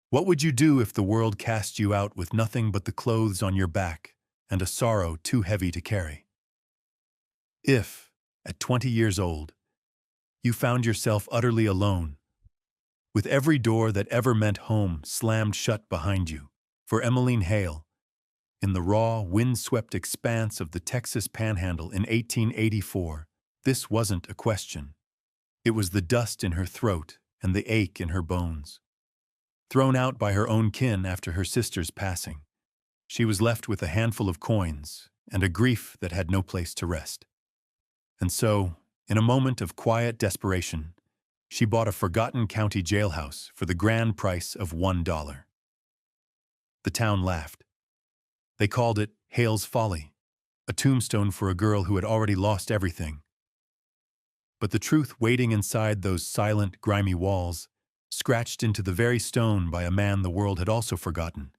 What would you do if the world cast you out with nothing but the clothes on your back and a sorrow too heavy to carry? If, at 20 years old, you found yourself utterly alone, with every door that ever meant home slammed shut behind you, for Emmeline Hale, in the raw, wind-swept expanse of the Texas Panhandle in 1884, this wasn't a question. It was the dust in her throat and the ache in her bones. Thrown out by her own kin after her sister's passing, she was left with a handful of coins and a grief that had no place to rest. And so, in a moment of quiet desperation, she bought a forgotten county jailhouse for the grand price of $1. The town laughed. They called it Hale's Folly, a tombstone for a girl who had already lost everything. But the truth waiting inside those silent, grimy walls, scratched into the very stone by a man the world had also forgotten,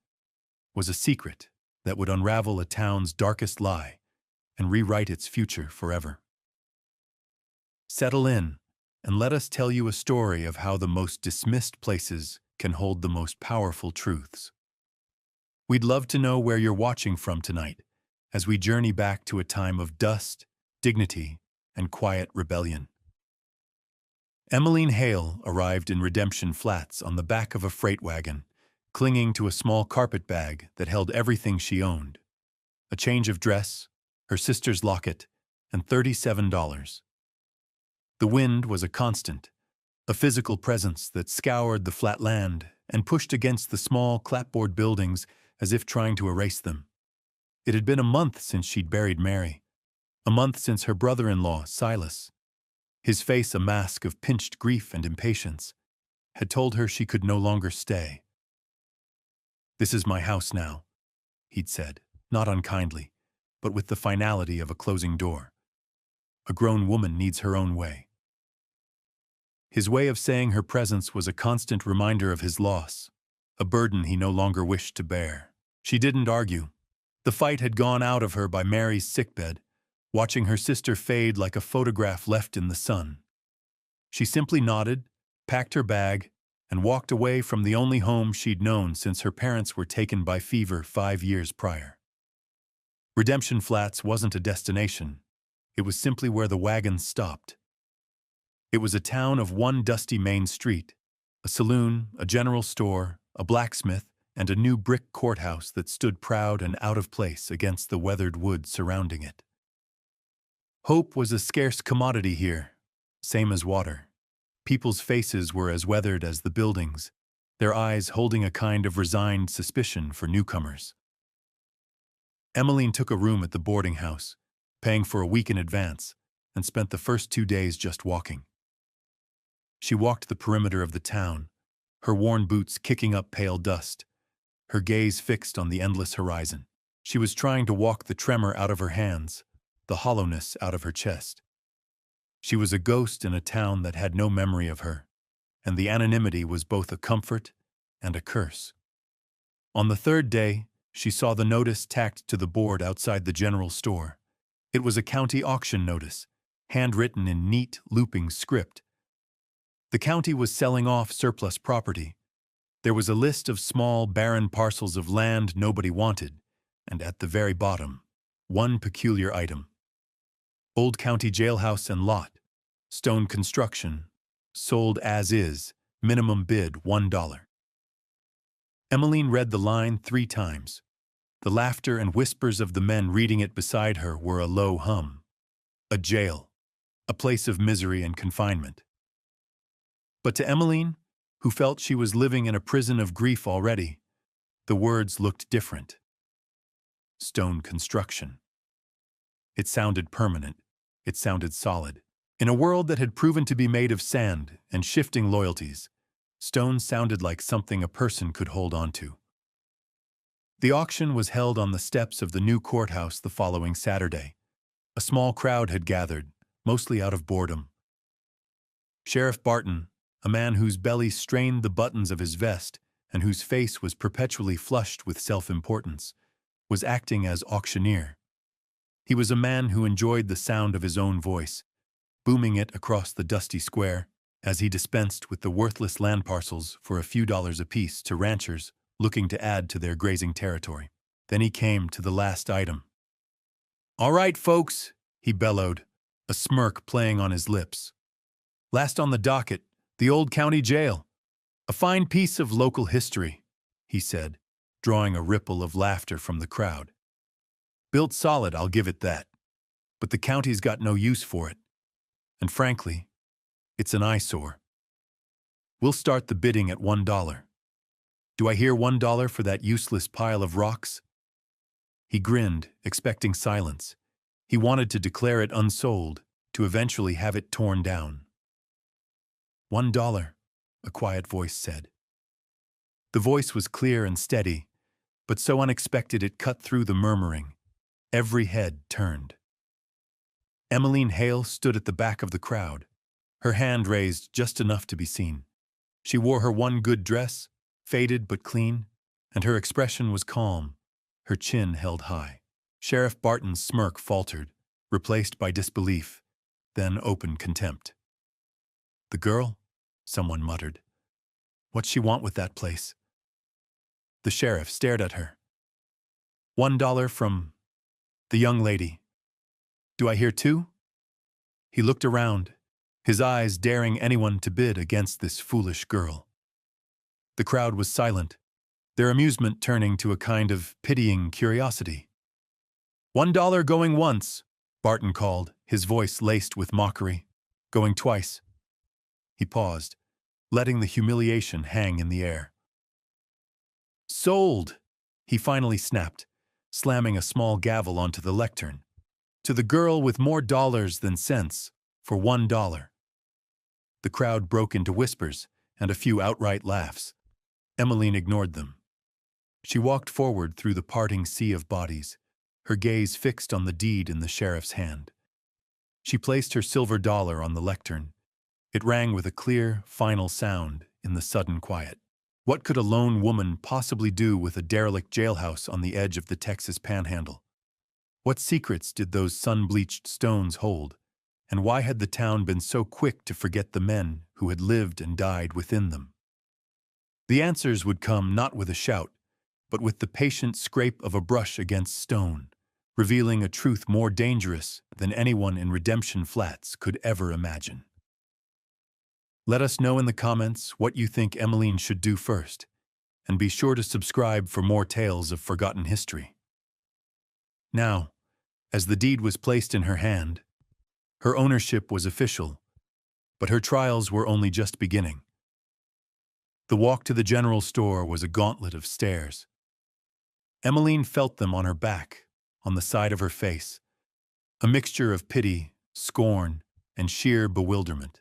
was a secret that would unravel a town's darkest lie and rewrite its future forever. Settle in, and let us tell you a story of how the most dismissed places can hold the most powerful truths. We'd love to know where you're watching from tonight, as we journey back to a time of dust, dignity, and quiet rebellion. Emmeline Hale arrived in Redemption Flats on the back of a freight wagon, clinging to a small carpet bag that held everything she owned: a change of dress, her sister's locket, and $37. The wind was a constant, a physical presence that scoured the flat land and pushed against the small clapboard buildings as if trying to erase them. It had been a month since she'd buried Mary, a month since her brother-in-law, Silas, his face a mask of pinched grief and impatience, had told her she could no longer stay. "This is my house now," he'd said, not unkindly, but with the finality of a closing door. A grown woman needs her own way. His way of saying her presence was a constant reminder of his loss, a burden he no longer wished to bear. She didn't argue. The fight had gone out of her by Mary's sickbed, watching her sister fade like a photograph left in the sun. She simply nodded, packed her bag, and walked away from the only home she'd known since her parents were taken by fever 5 years prior. Redemption Flats wasn't a destination. It was simply where the wagons stopped. It was a town of one dusty main street, a saloon, a general store, a blacksmith, and a new brick courthouse that stood proud and out of place against the weathered wood surrounding it. Hope was a scarce commodity here, same as water. People's faces were as weathered as the buildings, their eyes holding a kind of resigned suspicion for newcomers. Emmeline took a room at the boarding house, paying for a week in advance, and spent the first 2 days just walking. She walked the perimeter of the town, her worn boots kicking up pale dust, her gaze fixed on the endless horizon. She was trying to walk the tremor out of her hands, the hollowness out of her chest. She was a ghost in a town that had no memory of her, and the anonymity was both a comfort and a curse. On the third day, she saw the notice tacked to the board outside the general store. It was a county auction notice, handwritten in neat, looping script. The county was selling off surplus property. There was a list of small, barren parcels of land nobody wanted, and at the very bottom, one peculiar item: old county jailhouse and lot, stone construction, sold as is, minimum bid $1. Emmeline read the line 3 times. The laughter and whispers of the men reading it beside her were a low hum. A jail, a place of misery and confinement. But to Emmeline, who felt she was living in a prison of grief already, the words looked different. Stone construction. It sounded permanent. It sounded solid. In a world that had proven to be made of sand and shifting loyalties, stone sounded like something a person could hold on to. The auction was held on the steps of the new courthouse the following Saturday. A small crowd had gathered, mostly out of boredom. Sheriff Barton, a man whose belly strained the buttons of his vest and whose face was perpetually flushed with self-importance, was acting as auctioneer. He was a man who enjoyed the sound of his own voice, booming it across the dusty square. as he dispensed with the worthless land parcels for a few dollars apiece to ranchers looking to add to their grazing territory. Then he came to the last item. "All right, folks," he bellowed, a smirk playing on his lips. "Last on the docket, the old county jail. A fine piece of local history," he said, drawing a ripple of laughter from the crowd. "Built solid, I'll give it that. But the county's got no use for it. And frankly, it's an eyesore. We'll start the bidding at $1. Do I hear $1 for that useless pile of rocks?" He grinned, expecting silence. He wanted to declare it unsold, to eventually have it torn down. $1, a quiet voice said. The voice was clear and steady, but so unexpected it cut through the murmuring. Every head turned. Emmeline Hale stood at the back of the crowd, her hand raised just enough to be seen. She wore her one good dress, faded but clean, and her expression was calm, her chin held high. Sheriff Barton's smirk faltered, replaced by disbelief, then open contempt. "The girl?" someone muttered. "What's she want with that place?" The sheriff stared at her. $1 from the young lady. Do I hear $2? He looked around, his eyes daring anyone to bid against this foolish girl. The crowd was silent, their amusement turning to a kind of pitying curiosity. $1 going once, Barton called, his voice laced with mockery. Going twice. He paused, letting the humiliation hang in the air. Sold, he finally snapped, slamming a small gavel onto the lectern. To the girl with more dollars than cents, for $1. The crowd broke into whispers and a few outright laughs. Emmeline ignored them. She walked forward through the parting sea of bodies, her gaze fixed on the deed in the sheriff's hand. She placed her silver dollar on the lectern. It rang with a clear, final sound in the sudden quiet. What could a lone woman possibly do with a derelict jailhouse on the edge of the Texas Panhandle? What secrets did those sun-bleached stones hold, and why had the town been so quick to forget the men who had lived and died within them? The answers would come not with a shout, but with the patient scrape of a brush against stone, revealing a truth more dangerous than anyone in Redemption Flats could ever imagine. Let us know in the comments what you think Emmeline should do first, and be sure to subscribe for more tales of forgotten history. Now, as the deed was placed in her hand, her ownership was official, but her trials were only just beginning. The walk to the general store was a gauntlet of stairs. Emmeline felt them on her back, on the side of her face, a mixture of pity, scorn, and sheer bewilderment.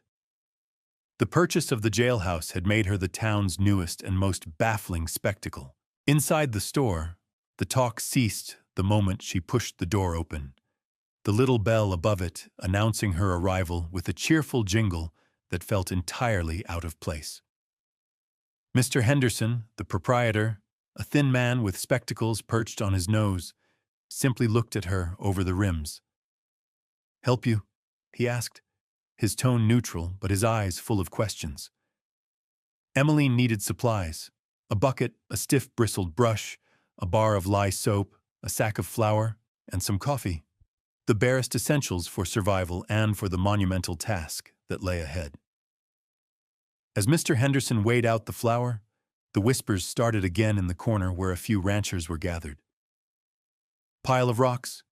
The purchase of the jailhouse had made her the town's newest and most baffling spectacle. Inside the store, the talk ceased the moment she pushed the door open, the little bell above it announcing her arrival with a cheerful jingle that felt entirely out of place. Mr. Henderson, the proprietor, a thin man with spectacles perched on his nose, simply looked at her over the rims. "Help you?" he asked, his tone neutral but his eyes full of questions. Emmeline needed supplies: a bucket, a stiff bristled brush, a bar of lye soap, a sack of flour, and some coffee. The barest essentials for survival and for the monumental task that lay ahead. As Mr. Henderson weighed out the flour, the whispers started again in the corner where a few ranchers were gathered. "Pile of rocks?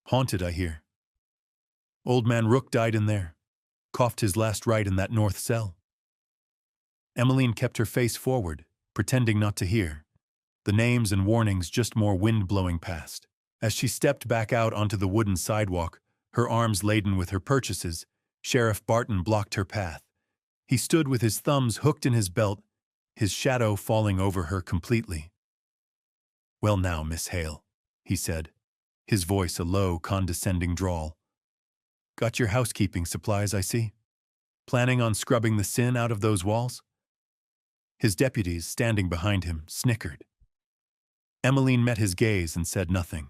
Haunted, I hear. Old man Rook died in there. Coughed his last rite in that north cell." Emmeline kept her face forward, pretending not to hear, the names and warnings just more wind blowing past. As she stepped back out onto the wooden sidewalk, her arms laden with her purchases, Sheriff Barton blocked her path. He stood with his thumbs hooked in his belt, his shadow falling over her completely. "Well now, Miss Hale," he said, his voice a low, condescending drawl. "Got your housekeeping supplies, I see. Planning on scrubbing the sin out of those walls?" His deputies, standing behind him, snickered. Emmeline met his gaze and said nothing.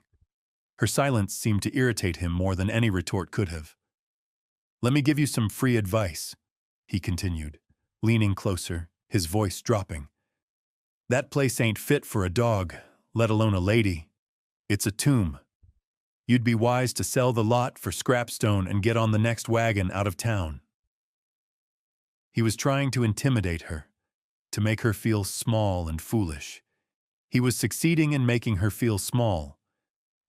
Her silence seemed to irritate him more than any retort could have. "Let me give you some free advice. he continued, leaning closer, his voice dropping. That place ain't fit for a dog, let alone a lady. It's a tomb. You'd be wise to sell the lot for scrapstone and get on the next wagon out of town. He was trying to intimidate her, to make her feel small and foolish. He was succeeding in making her feel small,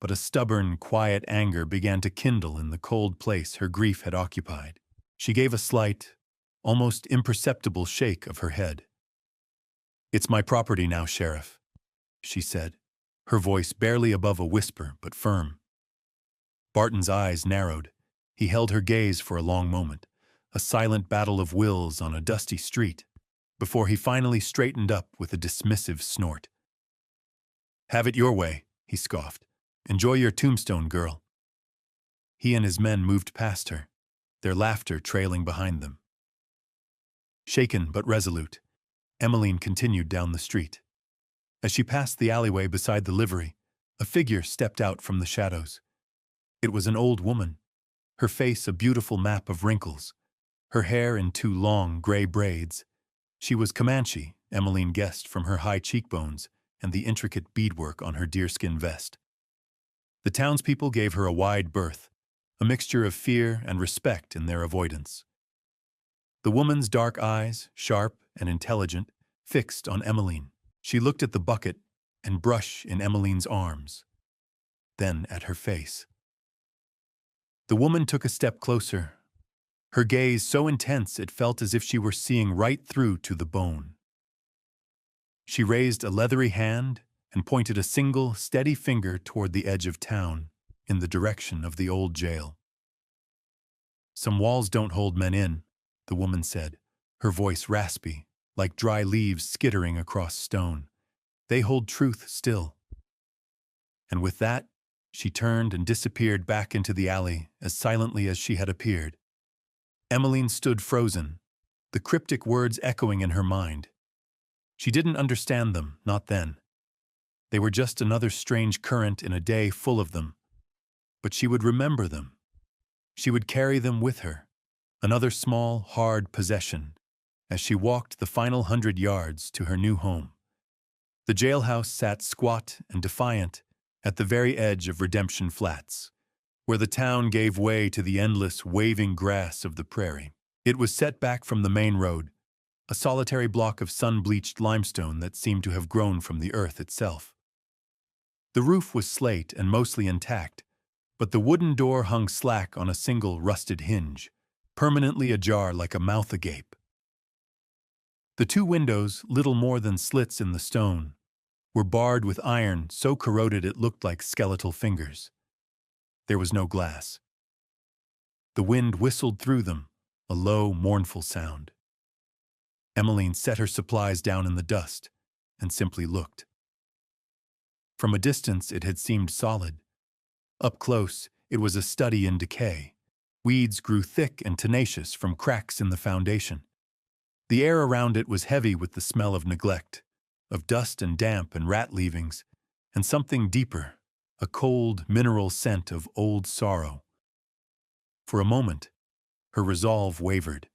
but a stubborn, quiet anger began to kindle in the cold place her grief had occupied. She gave a slight, almost imperceptible shake of her head. "It's my property now, Sheriff," she said, her voice barely above a whisper but firm. Barton's eyes narrowed. He held her gaze for a long moment, a silent battle of wills on a dusty street, before he finally straightened up with a dismissive snort. "Have it your way," he scoffed. "Enjoy your tombstone, girl." He and his men moved past her, their laughter trailing behind them. Shaken but resolute, Emmeline continued down the street. As she passed the alleyway beside the livery, a figure stepped out from the shadows. It was an old woman, her face a beautiful map of wrinkles, her hair in two long gray braids. She was Comanche, Emmeline guessed from her high cheekbones and the intricate beadwork on her deerskin vest. The townspeople gave her a wide berth, a mixture of fear and respect in their avoidance. The woman's dark eyes, sharp and intelligent, fixed on Emmeline. She looked at the bucket and brush in Emmeline's arms, then at her face. The woman took a step closer, her gaze so intense it felt as if she were seeing right through to the bone. She raised a leathery hand and pointed a single, steady finger toward the edge of town, in the direction of the old jail. "Some walls don't hold men in," the woman said, her voice raspy, like dry leaves skittering across stone. "They hold truth still." And with that, she turned and disappeared back into the alley as silently as she had appeared. Emmeline stood frozen, the cryptic words echoing in her mind. She didn't understand them, not then. They were just another strange current in a day full of them. But she would remember them. She would carry them with her, another small, hard possession, as she walked the final 100 yards to her new home. The jailhouse sat squat and defiant at the very edge of Redemption Flats, where the town gave way to the endless, waving grass of the prairie. It was set back from the main road, a solitary block of sun-bleached limestone that seemed to have grown from the earth itself. The roof was slate and mostly intact, but the wooden door hung slack on a single rusted hinge, permanently ajar like a mouth agape. The two windows, little more than slits in the stone, were barred with iron so corroded it looked like skeletal fingers. There was no glass. The wind whistled through them, a low, mournful sound. Emmeline set her supplies down in the dust and simply looked. From a distance it had seemed solid. Up close, it was a study in decay. Weeds grew thick and tenacious from cracks in the foundation. The air around it was heavy with the smell of neglect, of dust and damp and rat leavings, and something deeper, a cold, mineral scent of old sorrow. For a moment, her resolve wavered.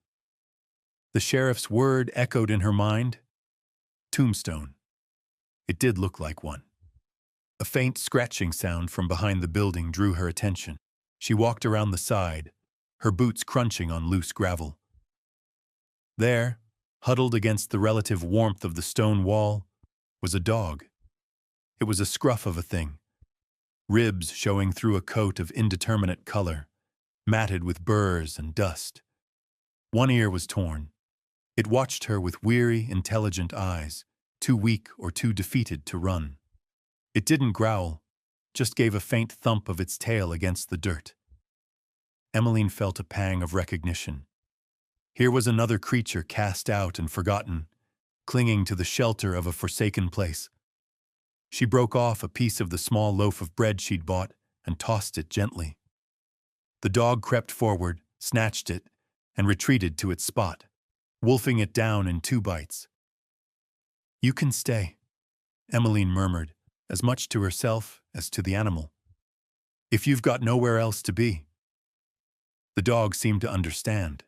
The sheriff's word echoed in her mind. Tombstone. It did look like one. A faint scratching sound from behind the building drew her attention. She walked around the side, her boots crunching on loose gravel. There, huddled against the relative warmth of the stone wall, was a dog. It was a scruff of a thing, ribs showing through a coat of indeterminate color, matted with burrs and dust. One ear was torn. It watched her with weary, intelligent eyes, too weak or too defeated to run. It didn't growl, just gave a faint thump of its tail against the dirt. Emmeline felt a pang of recognition. Here was another creature cast out and forgotten, clinging to the shelter of a forsaken place. She broke off a piece of the small loaf of bread she'd bought and tossed it gently. The dog crept forward, snatched it, and retreated to its spot, wolfing it down in 2 bites. "You can stay," Emmeline murmured, as much to herself as to the animal. "If you've got nowhere else to be." The dog seemed to understand.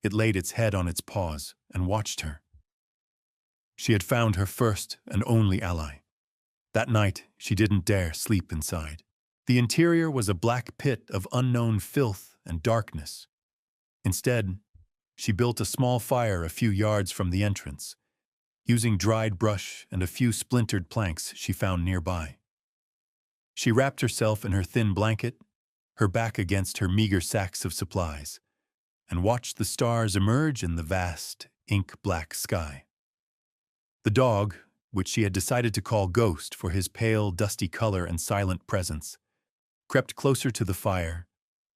It laid its head on its paws and watched her. She had found her first and only ally. That night, she didn't dare sleep inside. The interior was a black pit of unknown filth and darkness. Instead, she built a small fire a few yards from the entrance, using dried brush and a few splintered planks she found nearby. She wrapped herself in her thin blanket, her back against her meager sacks of supplies, and watched the stars emerge in the vast, ink-black sky. The dog, which she had decided to call Ghost for his pale, dusty color and silent presence, crept closer to the fire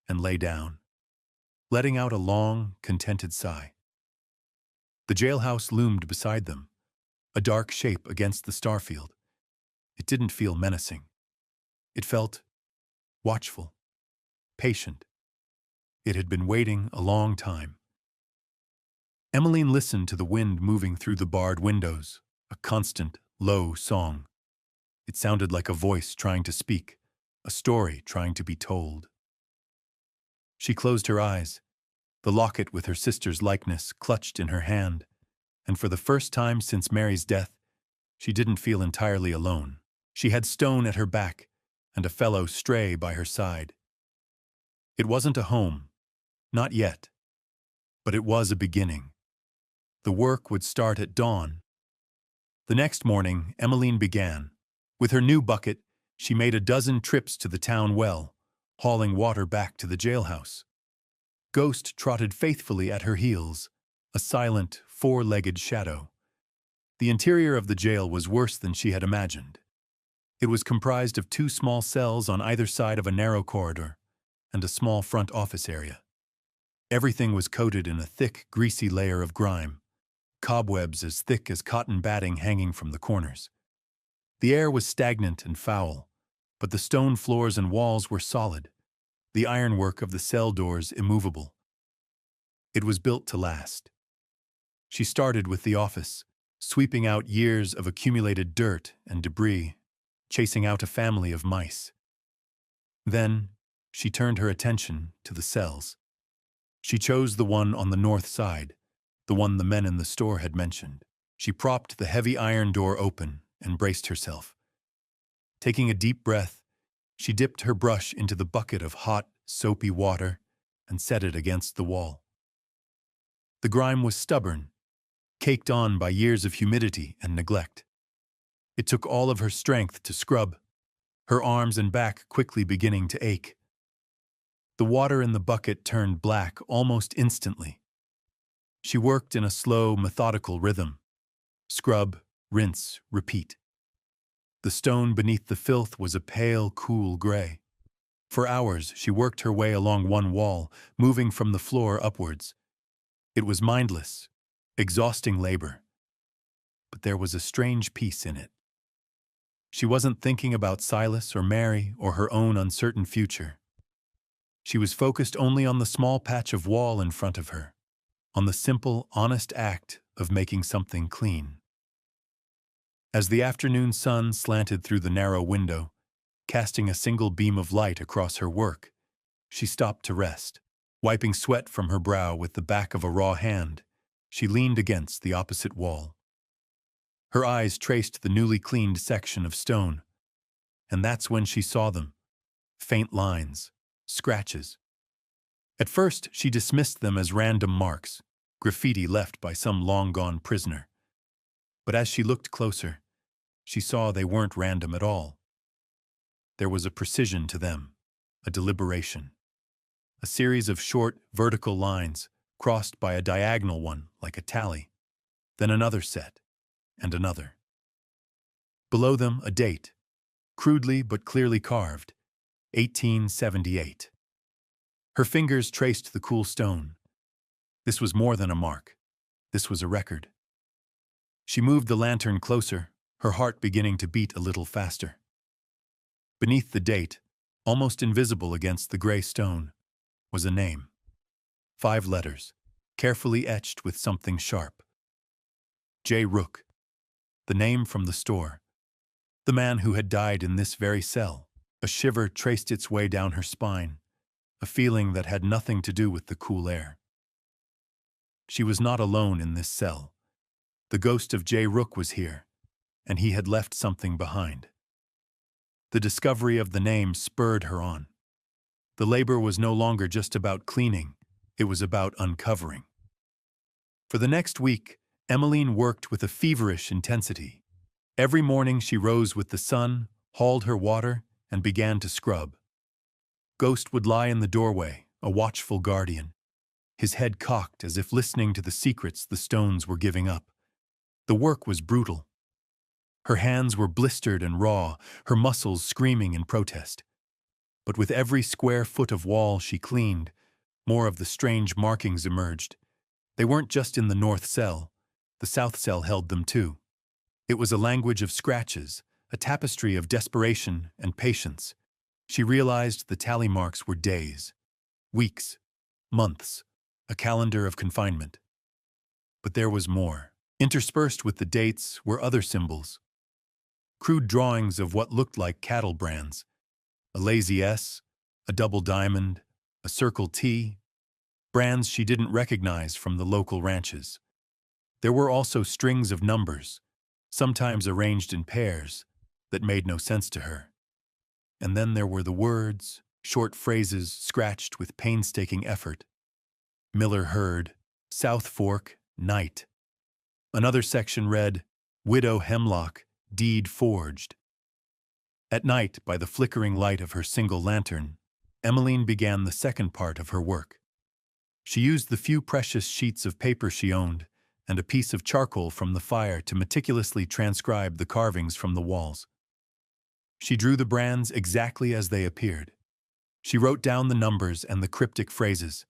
and lay down, letting out a long, contented sigh. The jailhouse loomed beside them, a dark shape against the starfield. It didn't feel menacing. It felt watchful, patient. It had been waiting a long time. Emmeline listened to the wind moving through the barred windows, a constant, low song. It sounded like a voice trying to speak, a story trying to be told. She closed her eyes, the locket with her sister's likeness clutched in her hand, and for the first time since Mary's death, she didn't feel entirely alone. She had Stone at her back and a fellow stray by her side. It wasn't a home, not yet, but it was a beginning. The work would start at dawn. The next morning, Emmeline began. With her new bucket, she made a dozen trips to the town well, hauling water back to the jailhouse. Ghost trotted faithfully at her heels, a silent, four-legged shadow. The interior of the jail was worse than she had imagined. It was comprised of 2 small cells on either side of a narrow corridor, and a small front office area. Everything was coated in a thick, greasy layer of grime, cobwebs as thick as cotton batting hanging from the corners. The air was stagnant and foul, but the stone floors and walls were solid, the ironwork of the cell doors immovable. It was built to last. She started with the office, sweeping out years of accumulated dirt and debris, chasing out a family of mice. Then, she turned her attention to the cells. She chose the one on the north side, the one the men in the store had mentioned. She propped the heavy iron door open and braced herself. Taking a deep breath, she dipped her brush into the bucket of hot, soapy water and set it against the wall. The grime was stubborn, caked on by years of humidity and neglect. It took all of her strength to scrub, her arms and back quickly beginning to ache. The water in the bucket turned black almost instantly. She worked in a slow, methodical rhythm. Scrub, rinse, repeat. The stone beneath the filth was a pale, cool gray. For hours, she worked her way along one wall, moving from the floor upwards. It was mindless, exhausting labor. But there was a strange peace in it. She wasn't thinking about Silas or Mary or her own uncertain future. She was focused only on the small patch of wall in front of her, on the simple, honest act of making something clean. As the afternoon sun slanted through the narrow window, casting a single beam of light across her work, she stopped to rest. Wiping sweat from her brow with the back of a raw hand, she leaned against the opposite wall. Her eyes traced the newly cleaned section of stone, and that's when she saw them. Faint lines, scratches. At first, she dismissed them as random marks, graffiti left by some long-gone prisoner. But as she looked closer, she saw they weren't random at all. There was a precision to them, a deliberation. A series of short, vertical lines, crossed by a diagonal one like a tally, then another set, and another. Below them, a date, crudely but clearly carved, 1878. Her fingers traced the cool stone. This was more than a mark. This was a record. She moved the lantern closer, her heart beginning to beat a little faster. Beneath the date, almost invisible against the gray stone, was a name. 5 letters, carefully etched with something sharp. J. Rook, the name from the store. The man who had died in this very cell. A shiver traced its way down her spine, a feeling that had nothing to do with the cool air. She was not alone in this cell. The ghost of J. Rook was here, and he had left something behind. The discovery of the name spurred her on. The labor was no longer just about cleaning, it was about uncovering. For the next week, Emmeline worked with a feverish intensity. Every morning she rose with the sun, hauled her water, and began to scrub. Ghost would lie in the doorway, a watchful guardian, his head cocked as if listening to the secrets the stones were giving up. The work was brutal. Her hands were blistered and raw, her muscles screaming in protest. But with every square foot of wall she cleaned, more of the strange markings emerged. They weren't just in the north cell. The south cell held them too. It was a language of scratches, a tapestry of desperation and patience. She realized the tally marks were days, weeks, months, a calendar of confinement. But there was more. Interspersed with the dates were other symbols. Crude drawings of what looked like cattle brands. A lazy S, a double diamond, a circle T, brands she didn't recognize from the local ranches. There were also strings of numbers, sometimes arranged in pairs, that made no sense to her. And then there were the words, short phrases scratched with painstaking effort. Miller Herd, South Fork, Night. Another section read, Widow Hemlock, Deed Forged. At night, by the flickering light of her single lantern, Emmeline began the second part of her work. She used the few precious sheets of paper she owned and a piece of charcoal from the fire to meticulously transcribe the carvings from the walls. She drew the brands exactly as they appeared. She wrote down the numbers and the cryptic phrases.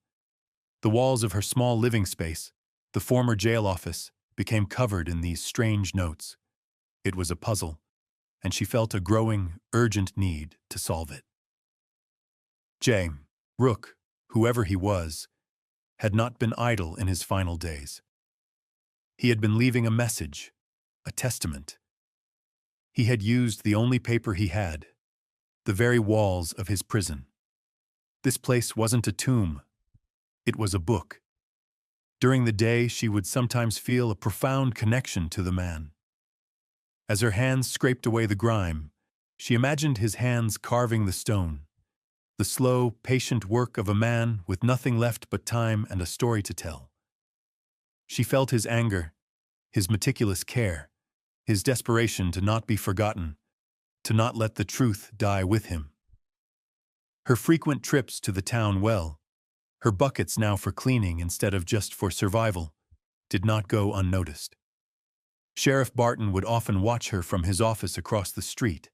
The walls of her small living space, the former jail office, became covered in these strange notes. It was a puzzle, and she felt a growing, urgent need to solve it. J. Rook, whoever he was, had not been idle in his final days. He had been leaving a message, a testament. He had used the only paper he had, the very walls of his prison. This place wasn't a tomb. It was a book. During the day, she would sometimes feel a profound connection to the man. As her hands scraped away the grime, she imagined his hands carving the stone, the slow, patient work of a man with nothing left but time and a story to tell. She felt his anger, his meticulous care, his desperation to not be forgotten, to not let the truth die with him. Her frequent trips to the town well, her buckets now for cleaning instead of just for survival, did not go unnoticed. Sheriff Barton would often watch her from his office across the street,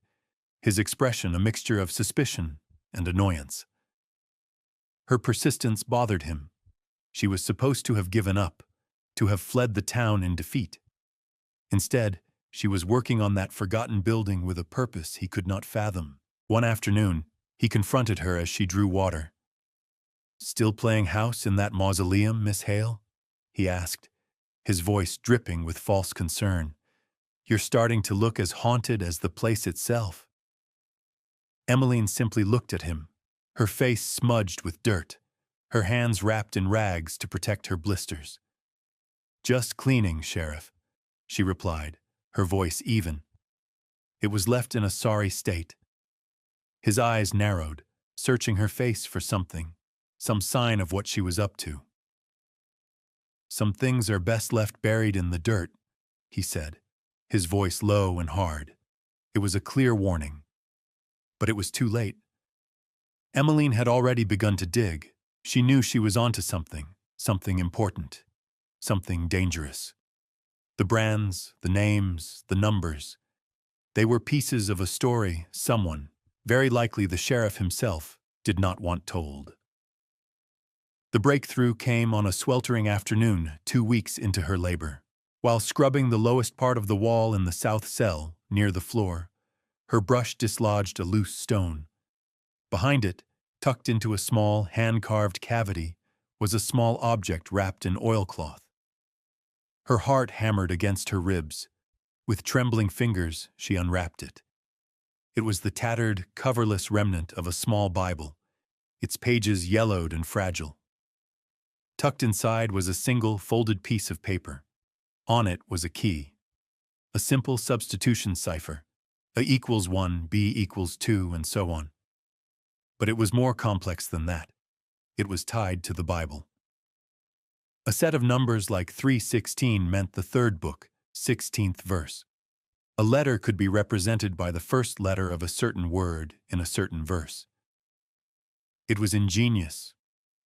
his expression a mixture of suspicion and annoyance. Her persistence bothered him. She was supposed to have given up, to have fled the town in defeat. Instead, she was working on that forgotten building with a purpose he could not fathom. One afternoon, he confronted her as she drew water. "Still playing house in that mausoleum, Miss Hale?" he asked, his voice dripping with false concern. "You're starting to look as haunted as the place itself." Emmeline simply looked at him, her face smudged with dirt, her hands wrapped in rags to protect her blisters. "Just cleaning, Sheriff," she replied, her voice even. It was left in a sorry state. His eyes narrowed, searching her face for something, some sign of what she was up to. "Some things are best left buried in the dirt," he said, his voice low and hard. It was a clear warning. But it was too late. Emmeline had already begun to dig. She knew she was onto something, something important, something dangerous. The brands, the names, the numbers. They were pieces of a story someone, very likely the sheriff himself, did not want told. The breakthrough came on a sweltering afternoon 2 weeks into her labor. While scrubbing the lowest part of the wall in the south cell, near the floor, her brush dislodged a loose stone. Behind it, tucked into a small, hand-carved cavity, was a small object wrapped in oilcloth. Her heart hammered against her ribs. With trembling fingers, she unwrapped it. It was the tattered, coverless remnant of a small Bible, its pages yellowed and fragile. Tucked inside was a single, folded piece of paper. On it was a key. A simple substitution cipher. A equals 1, B equals 2, and so on. But it was more complex than that. It was tied to the Bible. A set of numbers like 3:16 meant the third book, 16th verse. A letter could be represented by the first letter of a certain word in a certain verse. It was ingenious,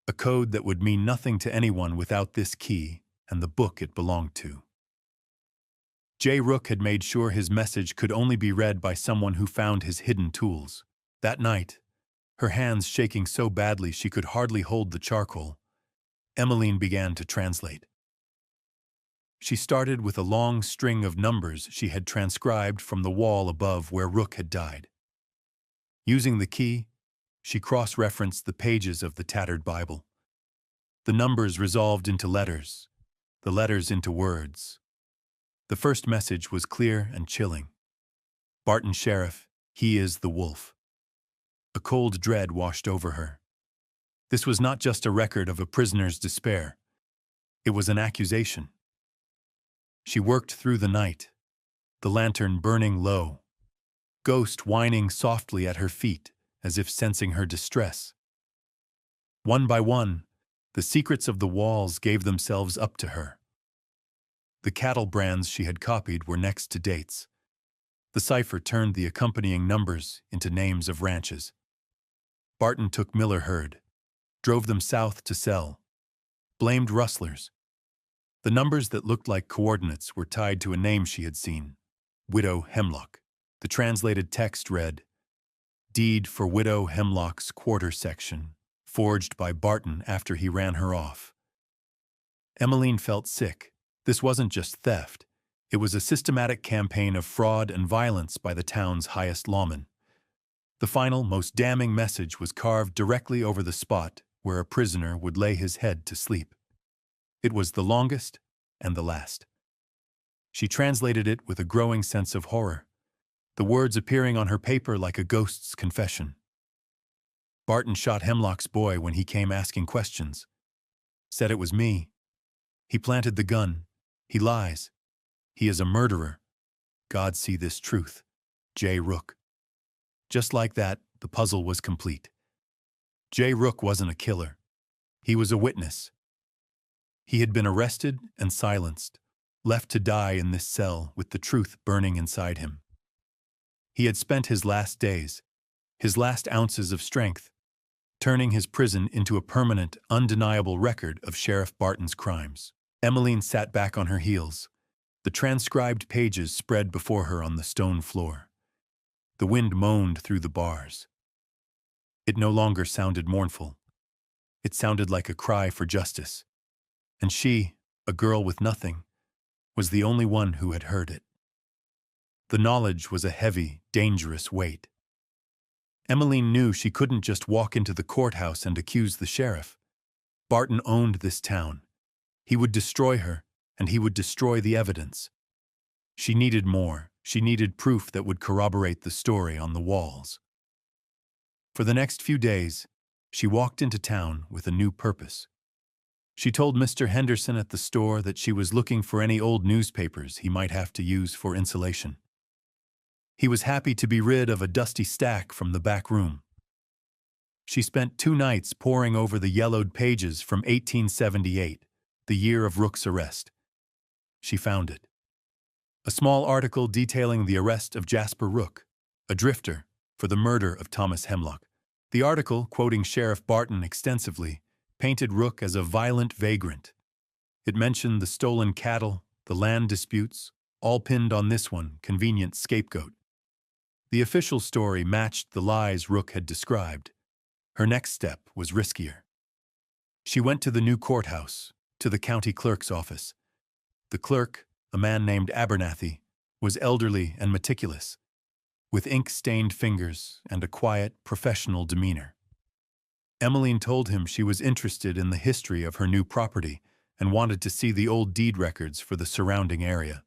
a code that would mean nothing to anyone without this key and the book it belonged to. J. Rook had made sure his message could only be read by someone who found his hidden tools. That night, her hands shaking so badly she could hardly hold the charcoal, Emmeline began to translate. She started with a long string of numbers she had transcribed from the wall above where Rook had died. Using the key, she cross-referenced the pages of the tattered Bible. The numbers resolved into letters, the letters into words. The first message was clear and chilling. Barton Sheriff, he is the wolf. A cold dread washed over her. This was not just a record of a prisoner's despair. It was an accusation. She worked through the night, the lantern burning low, ghost whining softly at her feet as if sensing her distress. One by one, the secrets of the walls gave themselves up to her. The cattle brands she had copied were next to dates. The cipher turned the accompanying numbers into names of ranches. Barton took Miller herd, drove them south to sell, blamed rustlers. The numbers that looked like coordinates were tied to a name she had seen, Widow Hemlock. The translated text read, "Deed for Widow Hemlock's quarter section, forged by Barton after he ran her off." Emmeline felt sick. This wasn't just theft. It was a systematic campaign of fraud and violence by the town's highest lawman. The final, most damning message was carved directly over the spot where a prisoner would lay his head to sleep. It was the longest and the last. She translated it with a growing sense of horror, the words appearing on her paper like a ghost's confession. Barton shot Hemlock's boy when he came asking questions. Said it was me. He planted the gun. He lies. He is a murderer. God see this truth. J. Rook. Just like that, the puzzle was complete. J. Rook wasn't a killer. He was a witness. He had been arrested and silenced, left to die in this cell with the truth burning inside him. He had spent his last days, his last ounces of strength, turning his prison into a permanent, undeniable record of Sheriff Barton's crimes. Emmeline sat back on her heels. The transcribed pages spread before her on the stone floor. The wind moaned through the bars. It no longer sounded mournful. It sounded like a cry for justice. And she, a girl with nothing, was the only one who had heard it. The knowledge was a heavy, dangerous weight. Emmeline knew she couldn't just walk into the courthouse and accuse the sheriff. Barton owned this town. He would destroy her, and he would destroy the evidence. She needed more. She needed proof that would corroborate the story on the walls. For the next few days, she walked into town with a new purpose. She told Mr. Henderson at the store that she was looking for any old newspapers he might have to use for insulation. He was happy to be rid of a dusty stack from the back room. She spent 2 nights poring over the yellowed pages from 1878, the year of Rook's arrest. She found it. A small article detailing the arrest of Jasper Rook, a drifter, for the murder of Thomas Hemlock. The article, quoting Sheriff Barton extensively, painted Rook as a violent vagrant. It mentioned the stolen cattle, the land disputes, all pinned on this one convenient scapegoat. The official story matched the lies Rook had described. Her next step was riskier. She went to the new courthouse, to the county clerk's office. The clerk, a man named Abernathy, was elderly and meticulous, with ink-stained fingers and a quiet, professional demeanor. Emmeline told him she was interested in the history of her new property and wanted to see the old deed records for the surrounding area.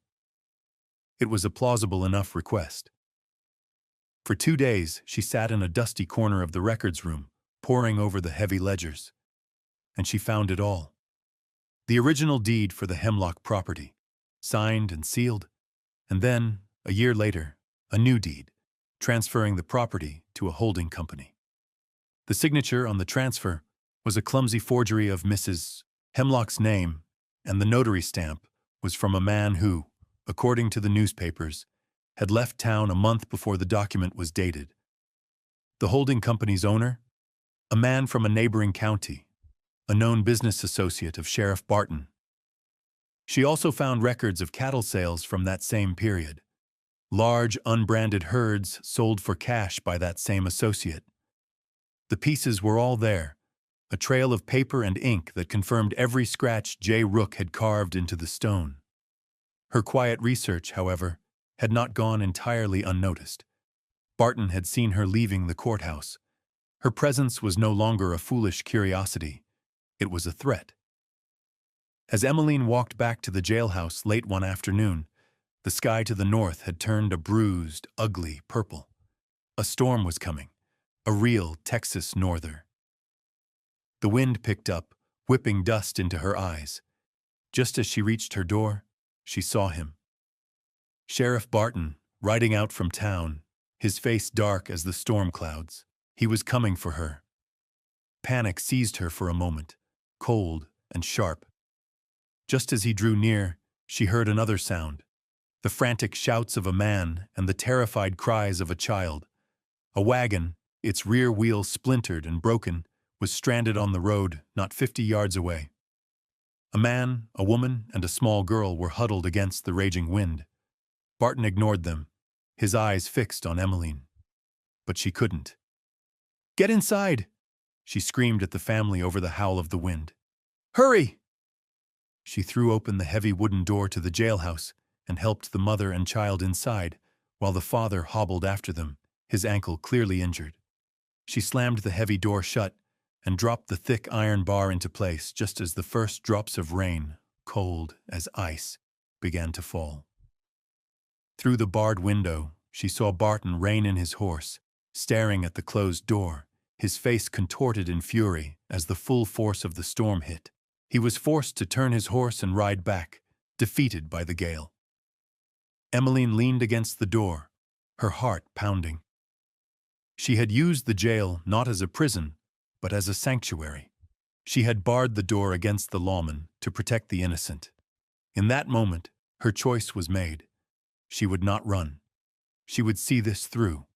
It was a plausible enough request. For 2 days, she sat in a dusty corner of the records room, poring over the heavy ledgers. And she found it all. The original deed for the Hemlock property, signed and sealed, and then, a year later, a new deed, transferring the property to a holding company. The signature on the transfer was a clumsy forgery of Mrs. Hemlock's name, and the notary stamp was from a man who, according to the newspapers, had left town a month before the document was dated. The holding company's owner? A man from a neighboring county, a known business associate of Sheriff Barton. She also found records of cattle sales from that same period. Large, unbranded herds sold for cash by that same associate. The pieces were all there, a trail of paper and ink that confirmed every scratch J. Rook had carved into the stone. Her quiet research, however, had not gone entirely unnoticed. Barton had seen her leaving the courthouse. Her presence was no longer a foolish curiosity. It was a threat. As Emmeline walked back to the jailhouse late one afternoon, the sky to the north had turned a bruised, ugly purple. A storm was coming, a real Texas norther. The wind picked up, whipping dust into her eyes. Just as she reached her door, she saw him. Sheriff Barton, riding out from town, his face dark as the storm clouds. He was coming for her. Panic seized her for a moment, cold and sharp. Just as he drew near, she heard another sound, the frantic shouts of a man and the terrified cries of a child. A wagon, its rear wheel splintered and broken, was stranded on the road not 50 yards away. A man, a woman, and a small girl were huddled against the raging wind. Barton ignored them, his eyes fixed on Emmeline. But she couldn't. "Get inside!" she screamed at the family over the howl of the wind. "Hurry!" She threw open the heavy wooden door to the jailhouse and helped the mother and child inside, while the father hobbled after them, his ankle clearly injured. She slammed the heavy door shut and dropped the thick iron bar into place just as the first drops of rain, cold as ice, began to fall. Through the barred window, she saw Barton rein in his horse, staring at the closed door, his face contorted in fury as the full force of the storm hit. He was forced to turn his horse and ride back, defeated by the gale. Emmeline leaned against the door, her heart pounding. She had used the jail not as a prison, but as a sanctuary. She had barred the door against the lawman to protect the innocent. In that moment, her choice was made. She would not run. She would see this through.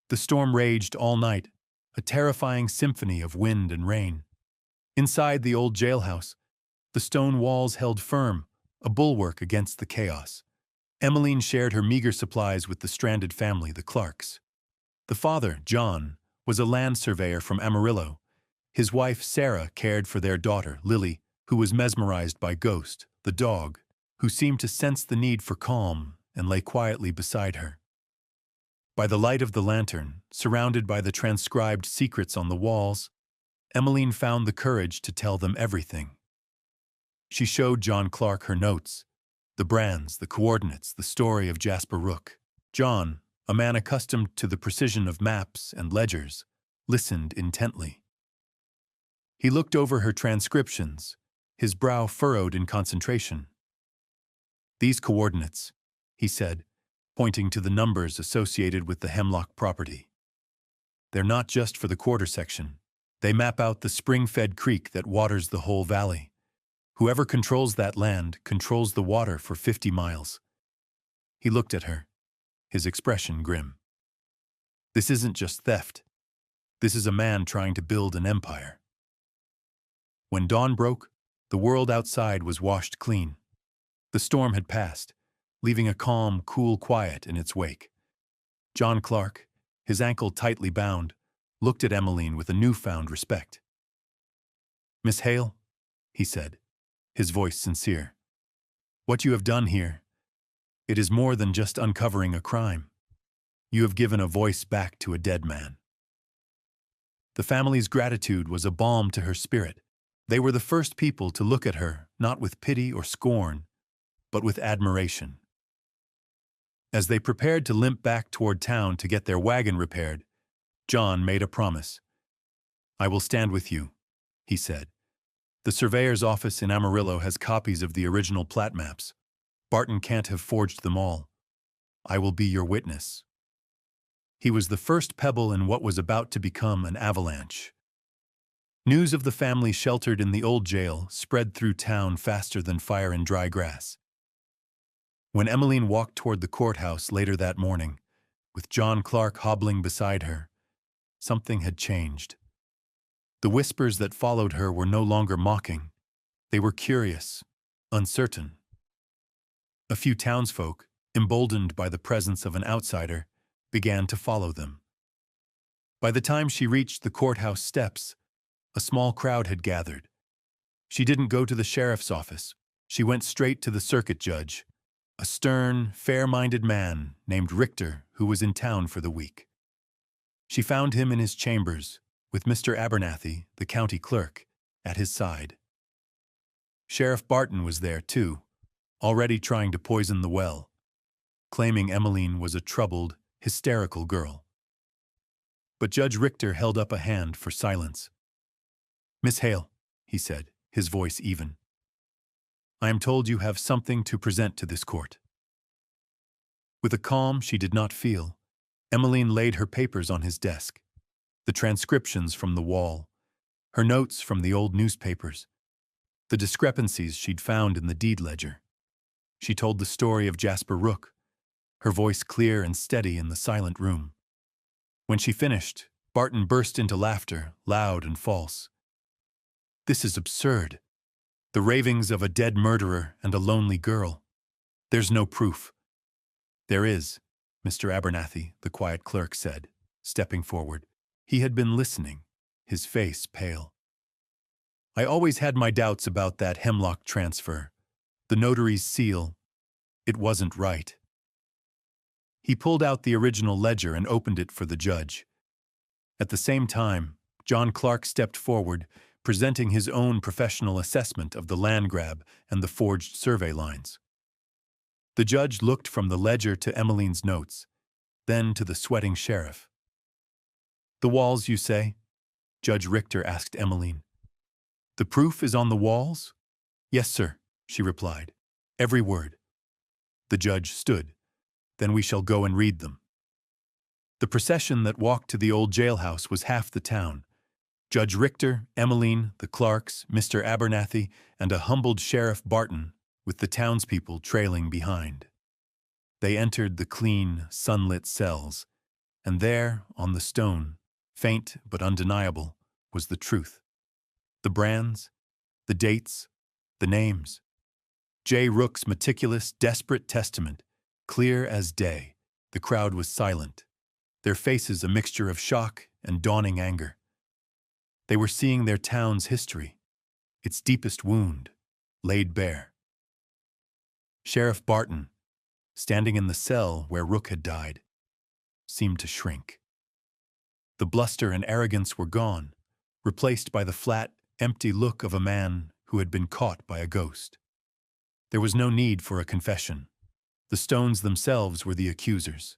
The storm raged all night, a terrifying symphony of wind and rain. Inside the old jailhouse, the stone walls held firm, a bulwark against the chaos. Emmeline shared her meager supplies with the stranded family, the Clarks. The father, John, was a land surveyor from Amarillo. His wife, Sarah, cared for their daughter, Lily, who was mesmerized by Ghost, the dog, who seemed to sense the need for calm and lay quietly beside her. By the light of the lantern, surrounded by the transcribed secrets on the walls, Emmeline found the courage to tell them everything. She showed John Clark her notes, the brands, the coordinates, the story of Jasper Rook. John, a man accustomed to the precision of maps and ledgers, listened intently. He looked over her transcriptions, his brow furrowed in concentration. "These coordinates," he said, pointing to the numbers associated with the Hemlock property. "They're not just for the quarter section. They map out the spring-fed creek that waters the whole valley. Whoever controls that land controls the water for 50 miles. He looked at her, his expression grim. "This isn't just theft. This is a man trying to build an empire." When dawn broke, the world outside was washed clean. The storm had passed, leaving a calm, cool quiet in its wake. John Clark, his ankle tightly bound, looked at Emmeline with a newfound respect. "Miss Hale," he said, his voice sincere, "what you have done here, it is more than just uncovering a crime. You have given a voice back to a dead man." The family's gratitude was a balm to her spirit. They were the first people to look at her, not with pity or scorn, but with admiration. As they prepared to limp back toward town to get their wagon repaired, John made a promise. "I will stand with you," he said. The surveyor's office in Amarillo has copies of the original plat maps. Barton can't have forged them all. I will be your witness. He was the first pebble in what was about to become an avalanche. News of the family sheltered in the old jail spread through town faster than fire in dry grass. When Emmeline walked toward the courthouse later that morning, with John Clark hobbling beside her, something had changed. The whispers that followed her were no longer mocking. They were curious, uncertain. A few townsfolk, emboldened by the presence of an outsider, began to follow them. By the time she reached the courthouse steps, a small crowd had gathered. She didn't go to the sheriff's office. She went straight to the circuit judge, a stern, fair-minded man named Richter who was in town for the week. She found him in his chambers, with Mr. Abernathy, the county clerk, at his side. Sheriff Barton was there, too, already trying to poison the well, claiming Emmeline was a troubled, hysterical girl. But Judge Richter held up a hand for silence. "Miss Hale," he said, his voice even, "I am told you have something to present to this court." With a calm she did not feel, Emmeline laid her papers on his desk, the transcriptions from the wall, her notes from the old newspapers, the discrepancies she'd found in the deed ledger. She told the story of Jasper Rook, her voice clear and steady in the silent room. When she finished, Barton burst into laughter, loud and false. "This is absurd. The ravings of a dead murderer and a lonely girl. There's no proof." "There is," Mr. Abernathy, the quiet clerk, said, stepping forward. He had been listening, his face pale. "I always had my doubts about that Hemlock transfer. The notary's seal. It wasn't right." He pulled out the original ledger and opened it for the judge. At the same time, John Clark stepped forward, presenting his own professional assessment of the land grab and the forged survey lines. The judge looked from the ledger to Emmeline's notes, then to the sweating sheriff. "The walls, you say?" Judge Richter asked Emmeline. "The proof is on the walls?" "Yes, sir," she replied. "Every word." The judge stood. "Then we shall go and read them." The procession that walked to the old jailhouse was half the town. Judge Richter, Emmeline, the Clarks, Mr. Abernathy, and a humbled Sheriff Barton, with the townspeople trailing behind. They entered the clean, sunlit cells, and there, on the stone, faint but undeniable, was the truth. The brands, the dates, the names. J. Rook's meticulous, desperate testament, clear as day. The crowd was silent, their faces a mixture of shock and dawning anger. They were seeing their town's history, its deepest wound, laid bare. Sheriff Barton, standing in the cell where Rook had died, seemed to shrink. The bluster and arrogance were gone, replaced by the flat, empty look of a man who had been caught by a ghost. There was no need for a confession. The stones themselves were the accusers.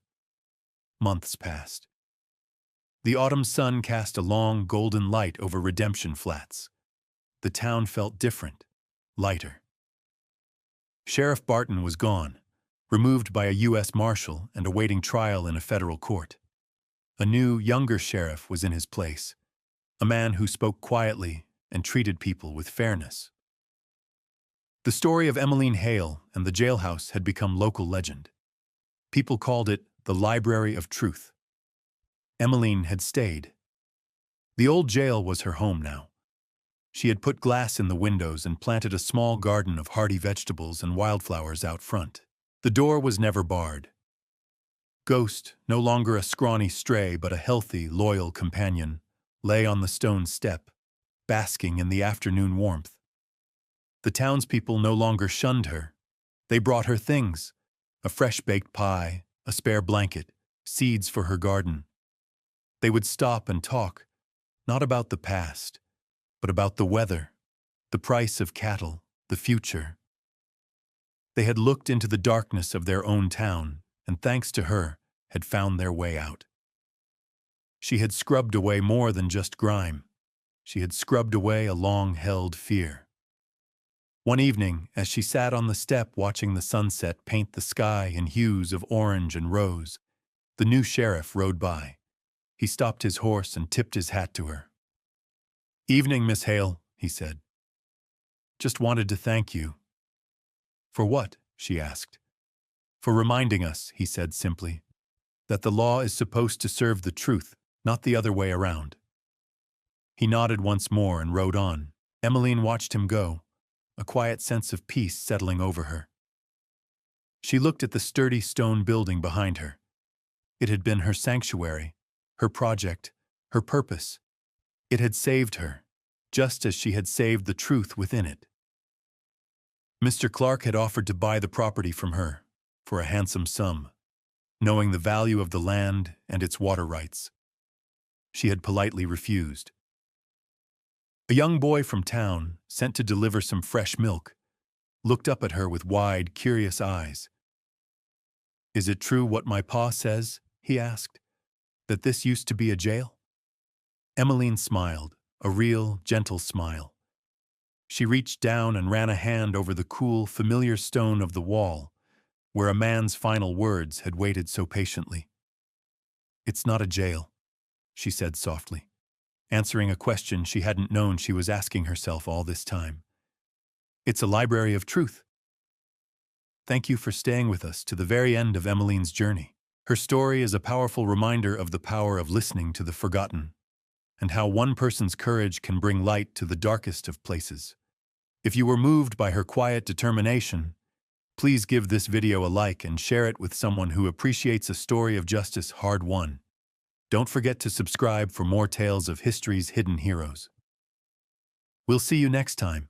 Months passed. The autumn sun cast a long, golden light over Redemption Flats. The town felt different, lighter. Sheriff Barton was gone, removed by a U.S. Marshal and awaiting trial in a federal court. A new, younger sheriff was in his place, a man who spoke quietly and treated people with fairness. The story of Emmeline Hale and the jailhouse had become local legend. People called it the Library of Truth. Emmeline had stayed. The old jail was her home now. She had put glass in the windows and planted a small garden of hardy vegetables and wildflowers out front. The door was never barred. Ghost, no longer a scrawny stray but a healthy, loyal companion, lay on the stone step, basking in the afternoon warmth. The townspeople no longer shunned her. They brought her things, a fresh-baked pie, a spare blanket, seeds for her garden. They would stop and talk, not about the past, but about the weather, the price of cattle, the future. They had looked into the darkness of their own town, and thanks to her, had found their way out. She had scrubbed away more than just grime. She had scrubbed away a long-held fear. One evening, as she sat on the step watching the sunset paint the sky in hues of orange and rose, the new sheriff rode by. He stopped his horse and tipped his hat to her. "Evening, Miss Hale," he said. "Just wanted to thank you." "For what?" she asked. "For reminding us," he said simply, "that the law is supposed to serve the truth, not the other way around." He nodded once more and rode on. Emmeline watched him go, a quiet sense of peace settling over her. She looked at the sturdy stone building behind her. It had been her sanctuary, her project, her purpose. It had saved her, just as she had saved the truth within it. Mr. Clark had offered to buy the property from her for a handsome sum, knowing the value of the land and its water rights. She had politely refused. A young boy from town, sent to deliver some fresh milk, looked up at her with wide, curious eyes. "Is it true what my pa says?" he asked, "that this used to be a jail?" Emmeline smiled, a real, gentle smile. She reached down and ran a hand over the cool, familiar stone of the wall, where a man's final words had waited so patiently. "It's not a jail," she said softly, answering a question she hadn't known she was asking herself all this time. "It's a library of truth." Thank you for staying with us to the very end of Emmeline's journey. Her story is a powerful reminder of the power of listening to the forgotten, and how one person's courage can bring light to the darkest of places. If you were moved by her quiet determination, please give this video a like and share it with someone who appreciates a story of justice hard-won. Don't forget to subscribe for more tales of history's hidden heroes. We'll see you next time.